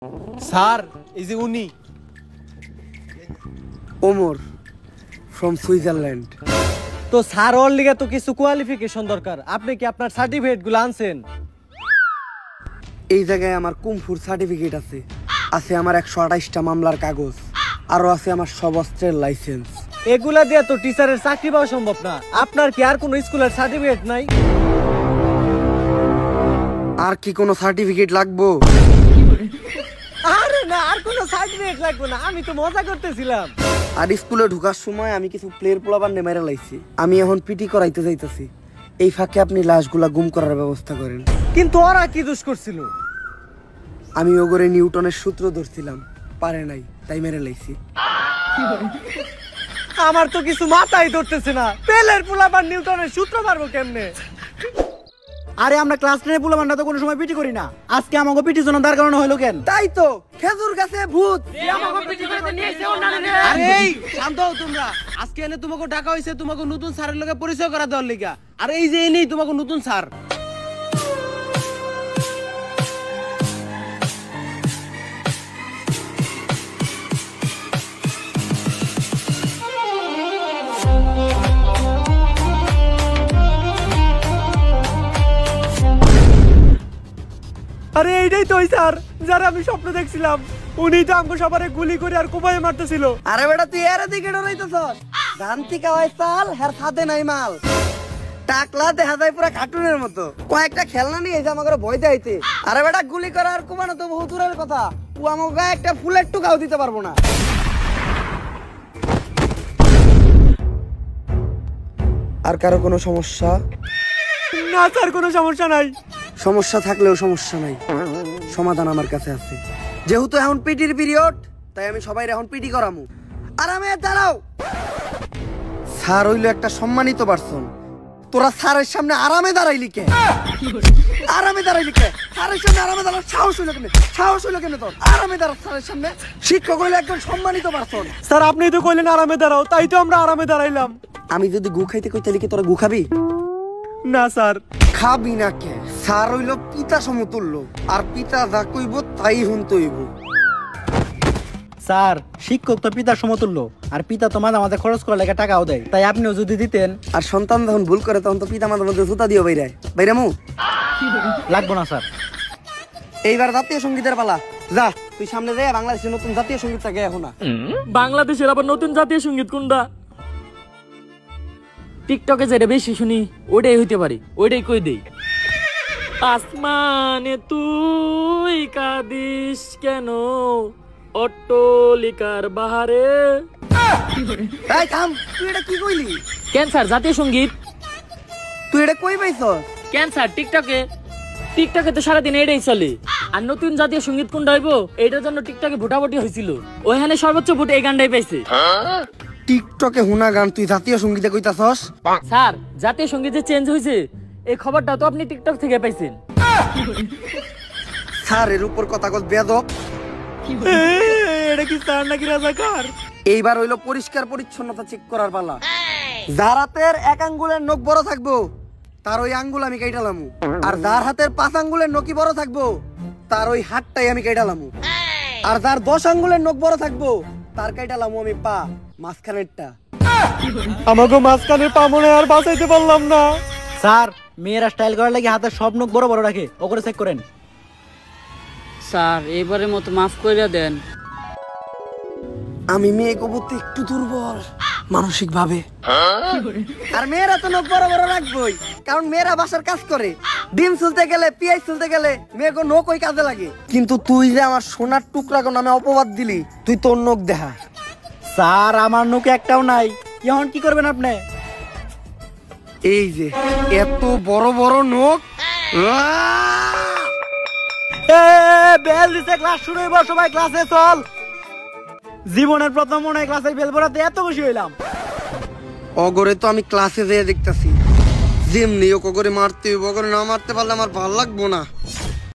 Sir এই যে উনি ওমর ফ্রম সুইজারল্যান্ড। তো স্যার ওর লিগে তো কিছু কোয়ালিফিকেশন দরকার, আপনি কি আপনার সার্টিফিকেট গুলো আনছেন? এই জায়গায় আমার কুমফুর সার্টিফিকেট আছে, আছে আমার 128টা মামলার কাগজ, আরো আছে আমার সব অস্ত্রের লাইসেন্স। এগুলা দিয়ে তো টিচারের চাকরি পাওয়া সম্ভব না। আপনার কি আর কোনো স্কুলের সার্টিফিকেট নাই? আর কি কোনো সার্টিফিকেট লাগবো? আরে না, আর কোনো সার্টিফিকেট লাগবে না, আমি তো মজা করতেছিলাম। আর স্কুলে ঢোকার সময় আমি কিছু প্লেয়ার পোলাবার মেরে লাইছি, আমি এখন পিটি করাইতে যাইতেছি। এই ফাঁকে আপনি লাশগুলা গুম করার ব্যবস্থা করেন। কিন্তু ওরা কি দোষ করছিল? আমি ওগরে নিউটনের সূত্র ধরছিলাম, পারে নাই, তাই মেরে লাইছি। আমার তো কিছু মাথায় ধরতেছে না, পেলের পোলাবার নিউটনের সূত্র মারবো কেমনে? আরে আমরা ক্লাস 10 পোলাবানরা তো কোনো সময় পিটি করি না, আজকে আমাকে পিটির জন্য দাঁড় করানো হলো কেন? তাই তো খেজুর গাছে ভূত। আরে এই শান্ত হও তোমরা, আজকে এনে তোমাকে ডাকা হইছে তোমাকে নতুন স্যারের লগে পরিচয় করা দেওয়ার লিগা। আর এই যে এনেই তোমাকে নতুন স্যার। আরে এইটাই তো ওই স্যার যারা আমি স্বপ্ন দেখছিলাম, উনি তো আমাকে সবারে গুলি করে আর কোপায় মারতেছিল। আরে বেটা তুই এর দিকে ডরাইতেছস? জানতি কাওয়াই সাল হের সাথে নাই মাল, টাকলা দেখা যায় পুরো কার্টুনের মতো। কয়েকটা খেলনা নিয়ে এসে আমাকে ভয় দেখাইতে। আরে বেটা গুলি করা আর কোপানো তো বহু দূরের কথা, ও আমাকে গায়ে একটা ফুলের টুকাও দিতে পারবো না। আর কারো কোনো সমস্যা? না স্যার, কোনো সমস্যা নাই। সমস্যা থাকলেও সমস্যা নাই, সমাধান আমার কাছে আছে। যেহেতু এখন পিটির পিরিয়ড, তাই আমি সবাই এখন পিটি করামু। আরামে দাঁড়াও। স্যার হইলো একটা সম্মানিত পারসন, তোরা স্যারের সামনে আরামে দাঁড়াইলি কে? আরামে দাঁড়াইলি কে? স্যারের সামনে আরামে দাঁড়াও সাহস হইলো কেন? সাহস হইলো কেন তোর? আরামে দাঁড়াও স্যারের সামনে। শিক্ষক হইলো একজন সম্মানিত পারসন। স্যার আপনি তো কইলেন আরামে দাঁড়াও, তাই তো আমরা আরামে দাঁড়াইলাম। আমি যদি গু খাইতে কই তাহলে কি তোরা গু খাবি? না স্যার। খাবি না কে? স্যার হইলো পিতা সমতুল্য, আর পিতা যা কইব তাই হুনতে হইব। স্যার শিক্ষক তো পিতার সমতুল্য, আর পিতা তো মাঝে মাঝে খরচ করার লেগে টাকাও দেয়, তাই আপনিও যদি দিতেন। আর সন্তান যখন ভুল করে তখন তো পিতা মাতার মধ্যে জুতা দিও বাইরে বাইরামু। লাগবো না স্যার। এইবার জাতীয় সঙ্গীতের পালা, যা তুই সামনে যাই বাংলাদেশের নতুন জাতীয় সঙ্গীতটা গে এখন। বাংলাদেশের আবার নতুন জাতীয় সঙ্গীত কোনটা? টিকটকে যেটা বেশি শুনি ওইটাই হইতে পারে, ওইটাই কই দেই। আসমানে তুই কাঁদিস কেন, অট্টলিকার বাহারে। এই থাম, তুই এটা কি কইলি? কেন স্যার জাতীয় সঙ্গীত? তুই এটা কই পাইছস? কেন স্যার টিকটকে? টিকটকে তো সারাদিন এটাই চলে। আর নতুন জাতীয় সঙ্গীত কোনটা হইব এটার জন্য টিকটকে ভোটাভুটি হয়েছিল, ওইখানে সর্বোচ্চ ভোট এই গানটাই পাইছে। টিকটকে হুনা গান তুই জাতীয় সঙ্গীতে কইতাছস? স্যার জাতীয় সঙ্গীত যে চেঞ্জ হয়েছে এই খবরটা তো আপনি টিকটক থেকে পাইছেন। স্যার এর উপর কথা কল বেয়াদব। এটা কি স্যার নাকি রাজাকার? এইবার হইলো পরিষ্কার পরিচ্ছন্নতা চেক করার পালা। যার হাতের এক আঙ্গুলের নখ বড় থাকবো তার ওই আঙ্গুল আমি কাইটালামু, আর যার হাতের 5 আঙ্গুলের নখই বড় থাকবো তার ওই হাতটাই আমি কাইটালামু, আর যার 10 আঙ্গুলের নখ বড় থাকবো তার কাইটালামু আমি পা মাঝখানেরটা। আমাকে মাঝখানে পা মনে আর বাঁচাইতে পারলাম না। স্যার মেয়েরা স্টাইল করার লাগে হাতের সব নখ বড় বড় রাখে, ও করে চেক করেন। স্যার এবারের মতো মাফ করে দেন। আমি মেয়ে কবুতে একটু দুর্বল মানসিক ভাবে, আর মেয়েরা তো নখ বড় বড় রাখবই, কারণ মেয়েরা বাসার কাজ করে। ডিম চুলতে গেলে পেঁয়াজ চুলতে গেলে মেয়েকে নখ ওই কাজে লাগে। কিন্তু তুই যে আমার সোনার টুকরা নামে অপবাদ দিলি, তুই তোর নখ দেখা। স্যার আমার নখ একটাও নাই, এখন কি করবেন আপনি? এই যে এত বড় বড় নখ। বেল দিছে, ক্লাস শুরু হইব, সবাই ক্লাসে চল। জীবনের প্রথম মনে হয় ক্লাসের বেল পড়াতে এত খুশি হইলাম। অগরে তো আমি ক্লাসে যেয়ে দেখতেছি, যেমনি ও কগরে মারতে হইব, অগরে না মারতে পারলে আমার ভাল লাগবো না।